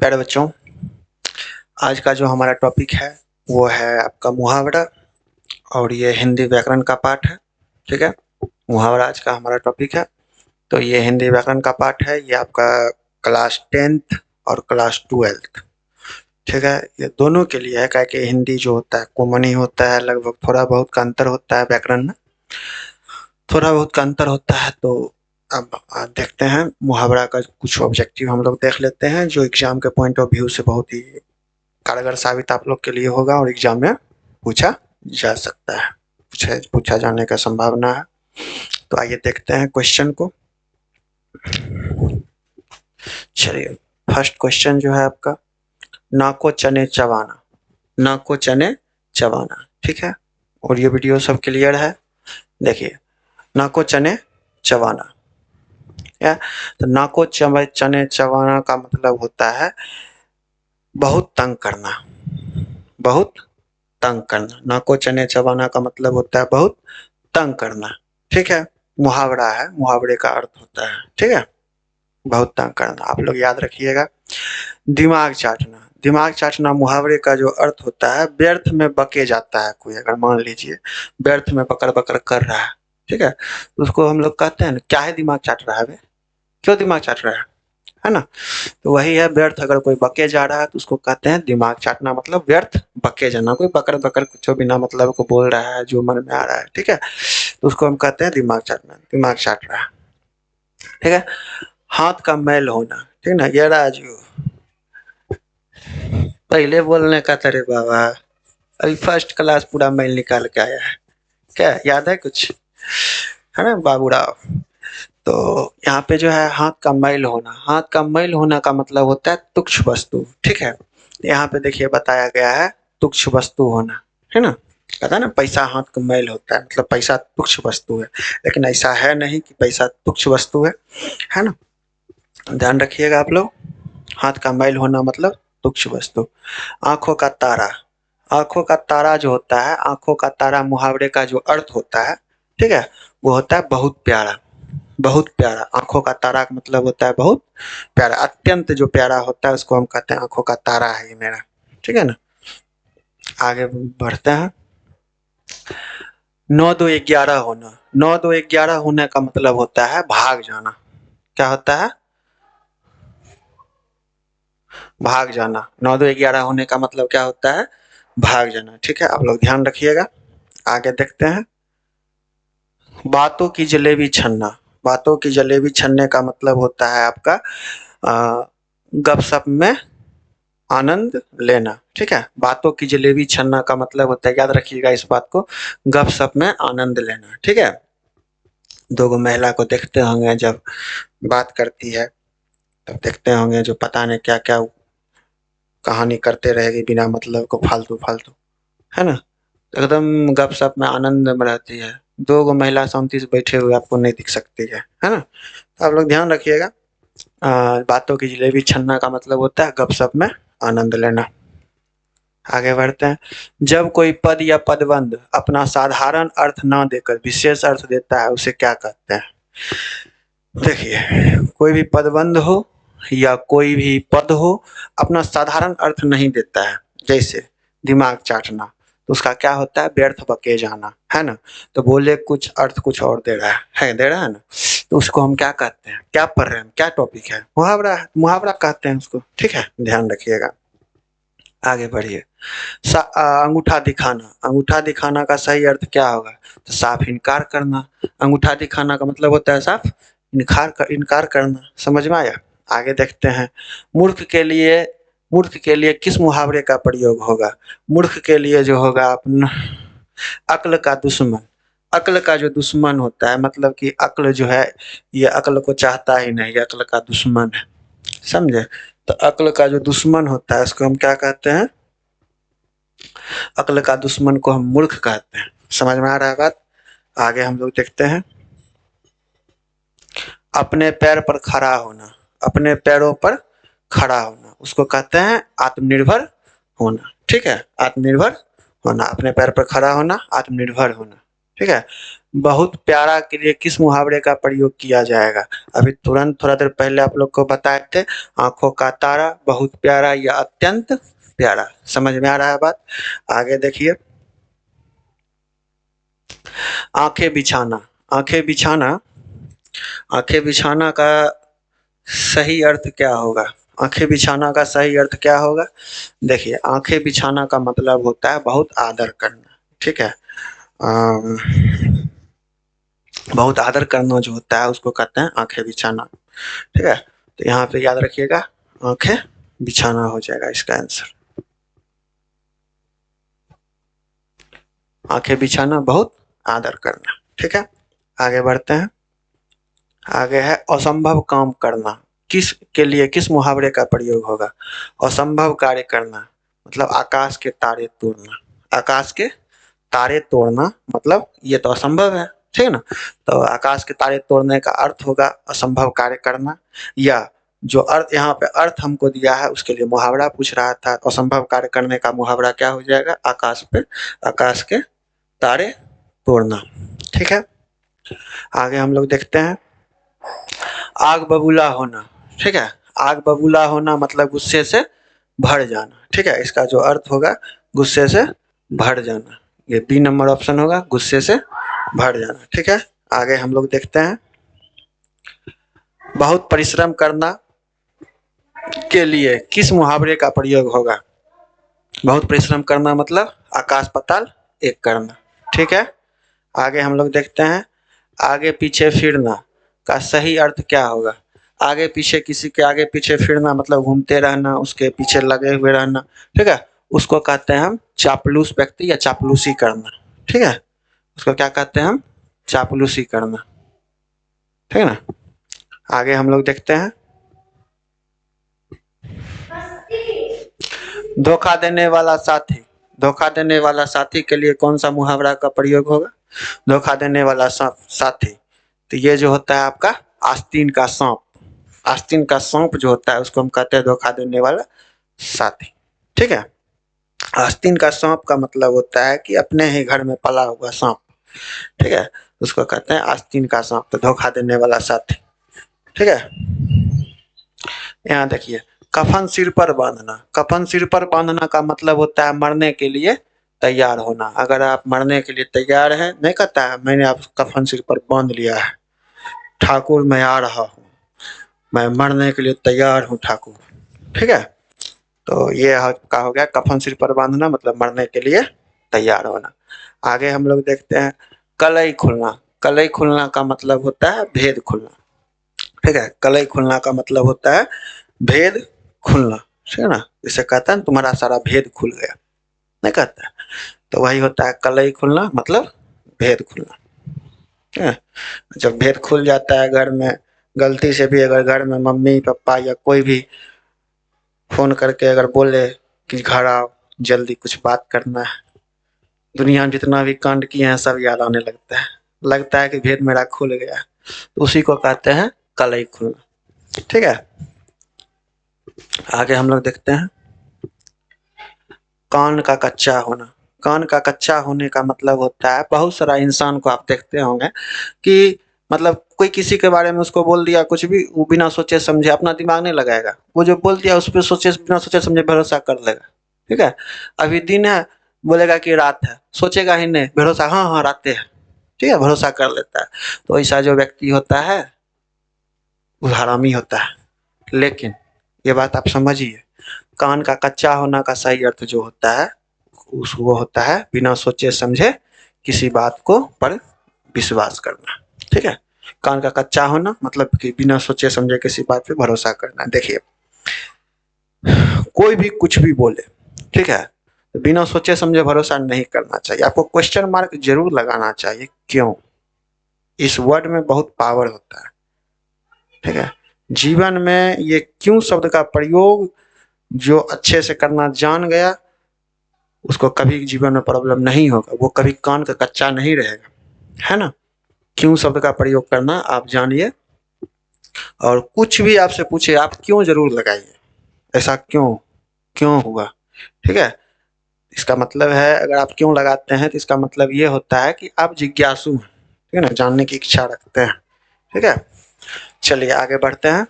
प्यारे बच्चों, आज का जो हमारा टॉपिक है वो है आपका मुहावरा और ये हिंदी व्याकरण का पाठ है। ठीक है, मुहावरा आज का हमारा टॉपिक है। तो ये हिंदी व्याकरण का पाठ है, ये आपका क्लास 10th और क्लास 12th। ठीक है, ये दोनों के लिए है, क्या कि हिंदी जो होता है कॉमन ही होता है, लगभग थोड़ा बहुत का अंतर होता है व्याकरण में, थोड़ा बहुत का अंतर होता है। तो अब देखते हैं मुहावरा का कुछ ऑब्जेक्टिव हम लोग देख लेते हैं, जो एग्जाम के पॉइंट ऑफ व्यू से बहुत ही कारगर साबित आप लोग के लिए होगा और एग्जाम में पूछा जा सकता है, पूछा जाने का संभावना है। तो आइए देखते हैं क्वेश्चन को। चलिए, फर्स्ट क्वेश्चन जो है आपका, नाको चने चबाना, नाको चने चबाना। ठीक है, और ये वीडियो सब क्लियर है। देखिए, नाको चने चबाना या तो नाको चने चबाना का मतलब होता है बहुत तंग करना, बहुत तंग करना। नाको चने चबाना का मतलब होता है बहुत तंग करना। ठीक है, मुहावरा है, मुहावरे का अर्थ होता है, ठीक है, बहुत तंग करना। आप लोग याद रखिएगा। दिमाग चाटना, दिमाग चाटना मुहावरे का जो अर्थ होता है, व्यर्थ में बके जाता है कोई, अगर मान लीजिए व्यर्थ में बकर बकर कर रहा है, ठीक है, तो उसको हम लोग कहते हैं ना, क्या है दिमाग चाट रहा है बे, क्यों दिमाग चाट रहा है ना। तो वही है, व्यर्थ अगर कोई बके जा रहा है तो उसको कहते हैं दिमाग चाटना, मतलब व्यर्थ बके जाना, कोई बकर बकर कुछ बिना मतलब को बोल रहा है जो मन में आ रहा है, ठीक है, तो उसको हम कहते हैं दिमाग चाटना, दिमाग चाट रहा है। ठीक है, हाथ का मैल होना, ठीक ना, ये राजू पहले बोलने का तेरे बाबा, अभी फर्स्ट क्लास पूरा मैल निकाल के आया है, क्या याद है कुछ, है ना बाबूराव। तो यहाँ पे जो है हाथ का मैल होना, हाथ का मैल होना का मतलब होता है तुच्छ वस्तु। ठीक है, यहाँ पे देखिए बताया गया है तुच्छ वस्तु होना, है ना, कहता है ना पैसा हाथ का मैल होता है, मतलब पैसा तुच्छ वस्तु है, लेकिन ऐसा है नहीं कि पैसा तुच्छ वस्तु है ना, ध्यान रखिएगा आप लोग। हाथ का मैल होना मतलब तुच्छ वस्तु। आंखों का तारा, आंखों का तारा जो होता है, आंखों का तारा मुहावरे का जो अर्थ होता है, ठीक है, वो होता है बहुत प्यारा, बहुत प्यारा। आंखों का तारा का मतलब होता है बहुत प्यारा, अत्यंत जो प्यारा होता है उसको हम कहते हैं आंखों का तारा है ये मेरा, ठीक है ना। आगे बढ़ते हैं। 9-2-11 होना, 9-2-11 होने का मतलब होता है भाग जाना। क्या होता है, भाग जाना। 9-2-11 होने का मतलब क्या होता है, भाग जाना। ठीक है, आप लोग ध्यान रखिएगा। आगे देखते हैं। बातों की जलेबी छन्ना, बातों की जलेबी छन्ने का मतलब होता है आपका गपशप में आनंद लेना। ठीक है, बातों की जलेबी छन्ना का मतलब होता है, याद रखिएगा इस बात को, गपशप में आनंद लेना। ठीक है, दो महिला को देखते होंगे जब बात करती है, तब देखते होंगे जो पता नहीं क्या क्या कहानी करते रहेगी बिना मतलब को, फालतू फालतू, है ना, एकदम गपशप में आनंद में रहती है। दो महिला शांति से बैठे हुए आपको नहीं दिख सकती है ना, तो आप लोग ध्यान रखिएगा। बातों की जलेबी छन्ना का मतलब होता है गपशप में आनंद लेना। आगे बढ़ते हैं। जब कोई पद या पदबंध अपना साधारण अर्थ ना देकर विशेष अर्थ देता है उसे क्या कहते हैं। देखिए, कोई भी पदबंध हो या कोई भी पद हो, अपना साधारण अर्थ नहीं देता है, जैसे दिमाग चाटना, तो उसका क्या होता है, व्यर्थ बके जाना, है ना, तो बोले कुछ अर्थ कुछ और दे रहा है, दे रहा है ना, तो उसको हम क्या कहते हैं, क्या पढ़ रहे हैं, क्या टॉपिक है, मुहावरा, मुहावरा कहते हैं उसको। ठीक है, ध्यान रखिएगा। आगे बढ़िए। अंगूठा दिखाना, अंगूठा दिखाना का सही अर्थ क्या होगा, तो साफ इनकार करना। अंगूठा दिखाना का मतलब होता है साफ इनकार करना, समझ में आया। आगे देखते हैं। मूर्ख के लिए, मूर्ख के लिए किस मुहावरे का प्रयोग होगा। मूर्ख के लिए जो होगा अपना अक्ल का दुश्मन, अक्ल का जो दुश्मन होता है, मतलब कि अक्ल जो है ये अक्ल को चाहता ही नहीं, ये अक्ल का दुश्मन है, समझे। तो अक्ल का जो दुश्मन होता है उसको हम क्या कहते हैं, अक्ल का दुश्मन को हम मूर्ख कहते हैं। समझ में आ रहा है बात। आगे हम लोग देखते हैं। अपने पैर पर खड़ा होना, अपने पैरों पर खड़ा होना, उसको कहते हैं आत्मनिर्भर होना। ठीक है, आत्मनिर्भर होना, अपने पैर पर खड़ा होना, आत्मनिर्भर होना। ठीक है, बहुत प्यारा के लिए किस मुहावरे का प्रयोग किया जाएगा? अभी तुरंत थोड़ा देर पहले आप लोग को बताए थे, आंखों का तारा, बहुत प्यारा या अत्यंत प्यारा। समझ में आ रहा है बात? आगे देखिए, आंखें बिछाना। आंखें बिछाना, आंखें बिछाना का सही अर्थ क्या होगा? आंखें बिछाना का सही अर्थ क्या होगा? देखिए, आंखें बिछाना का मतलब होता है बहुत आदर करना, ठीक है। बहुत आदर करना जो होता है उसको कहते हैं आंखें बिछाना, ठीक है। तो यहाँ पे याद रखिएगा, आंखें बिछाना हो जाएगा इसका आंसर। आंखें बिछाना, बहुत आदर करना, ठीक है। आगे बढ़ते हैं। आगे है असंभव काम करना। किस के लिए किस मुहावरे का प्रयोग होगा? असंभव कार्य करना मतलब आकाश के तारे तोड़ना। आकाश के तारे तोड़ना मतलब ये तो असंभव है, ठीक है ना। तो आकाश के तारे तोड़ने का अर्थ होगा असंभव कार्य करना, या जो अर्थ यहाँ पे अर्थ हमको दिया है उसके लिए मुहावरा पूछ रहा था। असंभव कार्य करने का मुहावरा क्या हो जाएगा? आकाश के तारे तोड़ना, ठीक है। आगे हम लोग देखते हैं, आग बबूला होना, ठीक है। आग बबूला होना मतलब गुस्से से भर जाना, ठीक है। इसका जो अर्थ होगा गुस्से से भर जाना, ये बी नंबर ऑप्शन होगा, गुस्से से भर जाना, ठीक है। आगे हम लोग देखते हैं, बहुत परिश्रम करना के लिए किस मुहावरे का प्रयोग होगा? बहुत परिश्रम करना मतलब आकाश पाताल एक करना, ठीक है। आगे हम लोग देखते हैं, आगे पीछे फिरना का सही अर्थ क्या होगा? आगे पीछे, किसी के आगे पीछे फिरना मतलब घूमते रहना, उसके पीछे लगे हुए रहना, ठीक है। उसको कहते हैं हम चापलूस व्यक्ति या चापलूसी करना, ठीक है। उसको क्या कहते हैं हम? चापलूसी करना, ठीक है ना। आगे हम लोग देखते हैं, धोखा देने वाला साथी। धोखा देने वाला साथी के लिए कौन सा मुहावरा का प्रयोग होगा? धोखा देने वाला साथी, तो ये जो होता है आपका आस्तीन का सांप। आस्तीन का सांप जो होता है उसको हम कहते हैं धोखा देने वाला साथी, ठीक है। आस्तीन का सांप का मतलब होता है कि अपने ही घर में पला हुआ सांप, ठीक है। उसको कहते हैं आस्तीन का सांप, तो धोखा देने वाला साथी, ठीक है। यहाँ देखिए, कफन सिर पर बांधना। कफन सिर पर बांधना का मतलब होता है मरने के लिए तैयार होना। अगर आप मरने के लिए तैयार हैं, नहीं कहता है मैंने आप कफन सिर पर बांध लिया है, ठाकुर मैं आ रहा हूँ, मैं मरने के लिए तैयार हूँ ठाकुर, ठीक है। तो ये का हो गया कफन सिर पर बांधना मतलब मरने के लिए तैयार होना। आगे हम लोग देखते हैं, कलई खुलना। कलई खुलना का मतलब होता है भेद खुलना, ठीक है। कलई खुलना का मतलब होता है भेद खुलना, ठीक है ना। इसे कहता है तुम्हारा सारा भेद खुल गया, नहीं कहता है। तो वही होता है कलई खुलना मतलब भेद खुलना, ठीक है। जब भेद खुल जाता है घर में, गलती से भी अगर घर में मम्मी पापा या कोई भी फोन करके अगर बोले कि घर आओ जल्दी कुछ बात करना है, दुनिया में जितना भी कांड किए हैं सब याद आने लगता है कि भेद मेरा खुल गया। तो उसी को कहते हैं कलई खुलना, ठीक है। आगे हम लोग देखते हैं, कान का कच्चा होना। कान का कच्चा होने का मतलब होता है, बहुत सारा इंसान को आप देखते होंगे कि मतलब कोई किसी के बारे में उसको बोल दिया कुछ भी, वो बिना सोचे समझे, अपना दिमाग नहीं लगाएगा, वो जो बोल दिया उस पर सोचे बिना सोचे समझे भरोसा कर लेगा, ठीक है। अभी दिन है, बोलेगा कि रात है, सोचेगा ही नहीं, भरोसा हाँ हाँ रातें है, ठीक है, भरोसा कर लेता है। तो ऐसा जो व्यक्ति होता है वो हरामी होता है। लेकिन ये बात आप समझिए, कान का कच्चा होना का सही अर्थ जो होता है उस वो होता है बिना सोचे समझे किसी बात को पर विश्वास करना, ठीक है। कान का कच्चा होना मतलब कि बिना सोचे समझे किसी बात पे भरोसा करना। देखिए, कोई भी कुछ भी बोले, ठीक है, तो बिना सोचे समझे भरोसा नहीं करना चाहिए। आपको क्वेश्चन मार्क जरूर लगाना चाहिए, क्यों? इस वर्ड में बहुत पावर होता है, ठीक है। जीवन में ये क्यों शब्द का प्रयोग जो अच्छे से करना जान गया उसको कभी जीवन में प्रॉब्लम नहीं होगा, वो कभी कान का कच्चा नहीं रहेगा, है ना। क्यों शब्द का प्रयोग करना आप जानिए, और कुछ भी आपसे पूछे आप क्यों जरूर लगाइए, ऐसा क्यों क्यों हुआ, ठीक है। इसका मतलब है अगर आप क्यों लगाते हैं तो इसका मतलब ये होता है कि आप जिज्ञासु हैं, ठीक है ना, जानने की इच्छा रखते हैं। ठीक है, चलिए आगे बढ़ते हैं।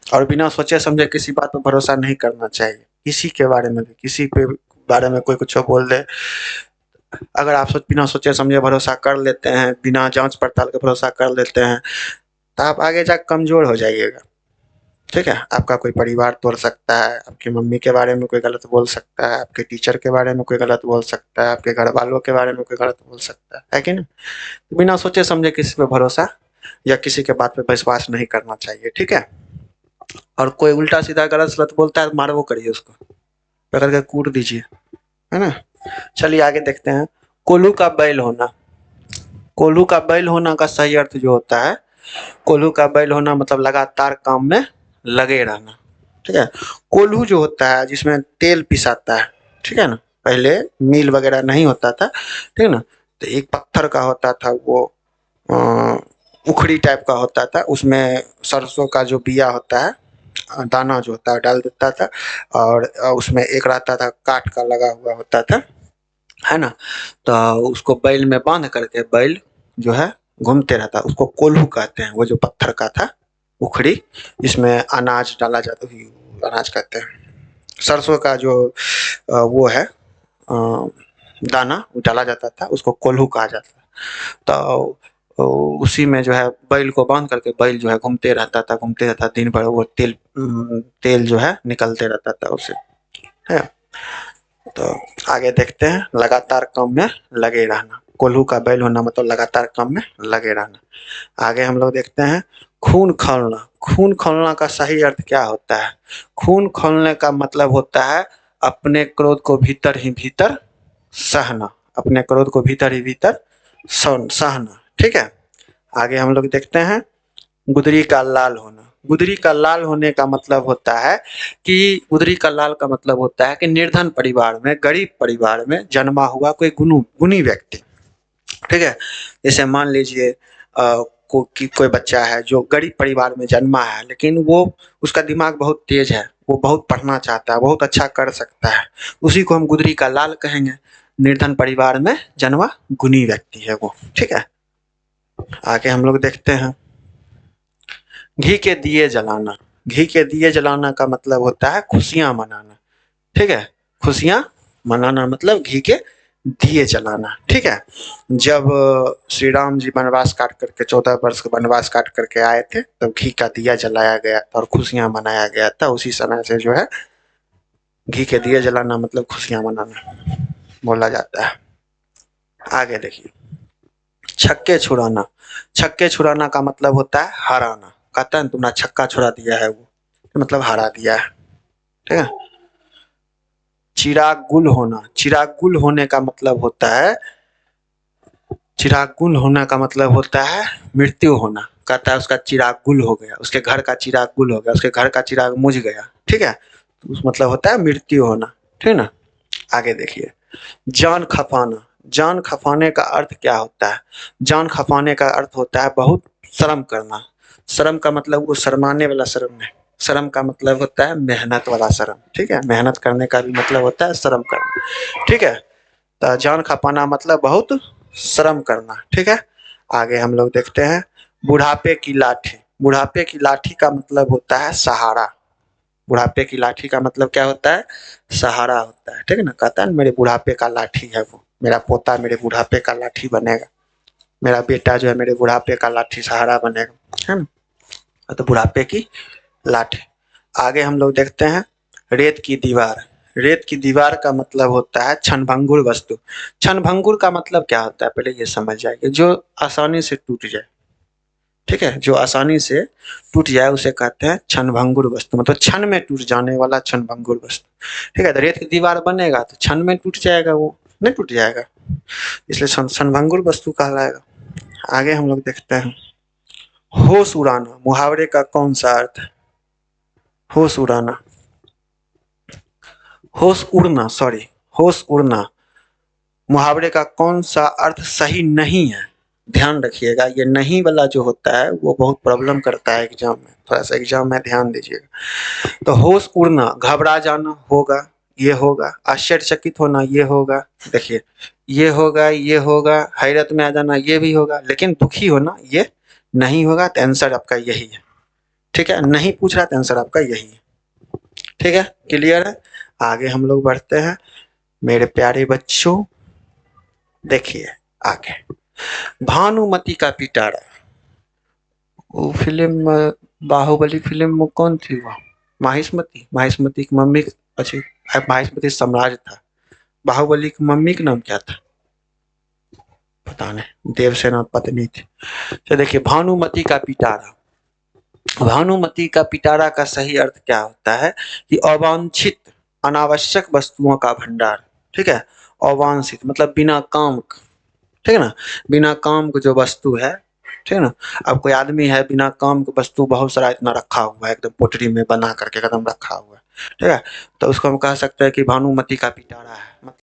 और बिना सोचे समझे किसी बात पर भरोसा नहीं करना चाहिए, किसी के बारे में भी, किसी के बारे में कोई कुछ बोल दे, अगर आप बिना सोचे समझे भरोसा कर लेते हैं, बिना जांच पड़ताल के भरोसा कर लेते हैं, तो आप आगे जाकर कमजोर हो जाइएगा। ठीक है, आपका कोई परिवार तोड़ सकता है, आपकी मम्मी के बारे में कोई गलत बोल सकता है, आपके टीचर के बारे में कोई गलत बोल सकता है, आपके घर वालों के बारे में कोई गलत बोल सकता है कि नहीं? तो बिना सोचे समझे किसी पे भरोसा या किसी के बात पे विश्वास नहीं करना चाहिए। ठीक है, और कोई उल्टा सीधा गलत सलत बोलता है, मारवो करिए उसको, पकड़ के कूट दीजिए, है ना। चलिए आगे देखते हैं। कोल्हू का बैल होना। कोल्हू का बैल होना का सही अर्थ जो होता है, कोल्हू का बैल होना मतलब लगातार काम में लगे रहना। ठीक है, कोल्हू जो होता है जिसमें तेल पिसाता है, ठीक है ना, पहले मिल वगैरह नहीं होता था, ठीक है ना, तो एक पत्थर का होता था, वो उखड़ी टाइप का होता था, उसमें सरसों का जो बिया होता है, दाना जो होता है डाल देता था, और उसमें एक रहता था काठ का लगा हुआ होता था, है ना, तो उसको बैल में बांध करके बैल जो है घूमते रहता, उसको कोल्हू कहते हैं। वो जो पत्थर का था उखड़ी, जिसमें अनाज डाला जाता, अनाज कहते हैं, सरसों का जो वो है दाना वो डाला जाता था, उसको कोल्हू कहा जाता था। तो उसी में जो है बैल को बांध करके बैल जो है घूमते रहता था, घूमते रहता, दिन भर वो तेल जो है निकलते रहता था उससे, है। तो आगे देखते हैं, लगातार काम में लगे रहना, कोल्हू का बैल होना मतलब लगातार काम में लगे रहना। आगे हम लोग देखते हैं, खून खौलना। खून खौलना का सही अर्थ क्या होता है? खून खौलने का मतलब होता है अपने क्रोध को भीतर ही भीतर सहना, अपने क्रोध को भीतर ही भीतर सहना। ठीक है, आगे हम लोग देखते हैं, गुदरी का लाल होना। गुदरी का लाल होने का मतलब होता है कि गुदरी का लाल का मतलब होता है कि निर्धन परिवार में, गरीब परिवार में जन्मा हुआ कोई गुणी व्यक्ति। ठीक है, जैसे मान लीजिए कोई बच्चा है जो गरीब परिवार में जन्मा है, लेकिन वो उसका दिमाग बहुत तेज है, वो बहुत पढ़ना चाहता है, बहुत अच्छा कर सकता है, उसी को हम गुदरी का लाल कहेंगे। निर्धन परिवार में जन्मा गुणी व्यक्ति है वो। ठीक है, आगे हम लोग देखते हैं, घी के दिए जलाना। घी के दिए जलाना का मतलब होता है खुशियां मनाना। ठीक है, खुशियां मनाना मतलब घी के दिए जलाना। ठीक है, जब श्री राम जी वनवास काट करके 14 वर्ष का वनवास काट करके आए थे, तब घी का दिया जलाया गया था और खुशियां मनाया गया था। उसी समय से जो है घी के दिए जलाना मतलब खुशियां मनाना बोला जाता है। आगे देखिए, छक्के छुड़ाना। छक्के छुड़ाना का मतलब होता है हराना, कहता है तुमने छक्का छुड़ा दिया है, वो मतलब हरा दिया है। ठीक है, चिराग गुल होना। चिराग गुल होने का मतलब होता है, चिराग गुल होने का मतलब होता है मृत्यु होना, कहता है उसका चिराग गुल हो गया, उसके घर का चिराग गुल हो गया, उसके घर का चिराग मुझ गया। ठीक है, तो उस मतलब होता है मृत्यु होना। ठीक है ना, आगे देखिए, जान खपाना। जान खपाने का अर्थ क्या होता है? जान खपाने का अर्थ होता है बहुत शर्म करना। शर्म का मतलब वो शर्माने वाला शर्म नहीं, शर्म का मतलब होता है मेहनत वाला शर्म। ठीक है, मेहनत करने का भी मतलब होता है शर्म करना। ठीक है, तो जान खपाना मतलब बहुत शर्म करना। ठीक है, आगे हम लोग देखते हैं, बुढ़ापे की लाठी। बुढ़ापे की लाठी का मतलब होता है सहारा। बुढ़ापे की लाठी का मतलब क्या होता है? सहारा होता है। ठीक है ना, कहता है मेरे बुढ़ापे का लाठी है वो, मेरा पोता मेरे बुढ़ापे का लाठी बनेगा, मेरा बेटा जो है मेरे बुढ़ापे का लाठी सहारा बनेगा, है ना, तो बुढ़ापे की लाठी। आगे हम लोग देखते हैं, रेत की दीवार। रेत की दीवार का मतलब होता है क्षणभंगुर वस्तु। क्षणभंगुर का मतलब क्या होता है पहले ये समझ जाइए, जो आसानी से टूट जाए। ठीक है, जो आसानी से टूट जाए उसे कहते हैं क्षणभंगुर वस्तु, मतलब क्षण में टूट जाने वाला क्षणभंगुर वस्तु। ठीक है, तो रेत की दीवार बनेगा तो क्षण में टूट जाएगा, वो नहीं टूट जाएगा, इसलिए क्षणभंगुर वस्तु कहलाएगा। आगे हम लोग देखते हैं, होश उड़ाना। मुहावरे का कौन सा अर्थ है? होश उड़ाना, होश उड़ना, सॉरी, होश उड़ना मुहावरे का कौन सा अर्थ सही नहीं है? ध्यान रखिएगा, ये नहीं वाला जो होता है वो बहुत प्रॉब्लम करता है एग्जाम में, थोड़ा सा एग्जाम में ध्यान दीजिएगा। तो होश उड़ना, घबरा जाना होगा, ये होगा, आश्चर्यचकित होना ये होगा, देखिए ये होगा, हैरत में आ जाना ये भी होगा, लेकिन दुखी होना ये नहीं होगा। तो आंसर आपका यही है, ठीक है। नहीं पूछ रहा तो आंसर आपका यही है, ठीक है, क्लियर है। आगे हम लोग बढ़ते हैं मेरे प्यारे बच्चों। देखिए आगे, भानुमति का पिटारा, वो फिल्म बाहुबली फिल्म में कौन थी वो? माहिष्मति, माहिष्मति की मम्मी, अच्छा माहिष्मति सम्राट था, बाहुबली की मम्मी का नाम क्या था पता नहीं, देवसेना पत्नी थी। तो देखिए भानुमति का पिटारा, भानुमति का पिटारा का सही अर्थ क्या होता है कि अवांछित अनावश्यक वस्तुओं का भंडार, ठीक है। अवांछित मतलब बिना काम, ठीक है ना, बिना काम की जो वस्तु है, ठीक है ना। अब कोई आदमी है बिना काम की वस्तु बहुत सारा इतना रखा हुआ है, एकदम पोटरी में बना करके एकदम रखा हुआ है, ठीक है, तो उसको हम कह सकते हैं कि भानुमति का पिटारा है।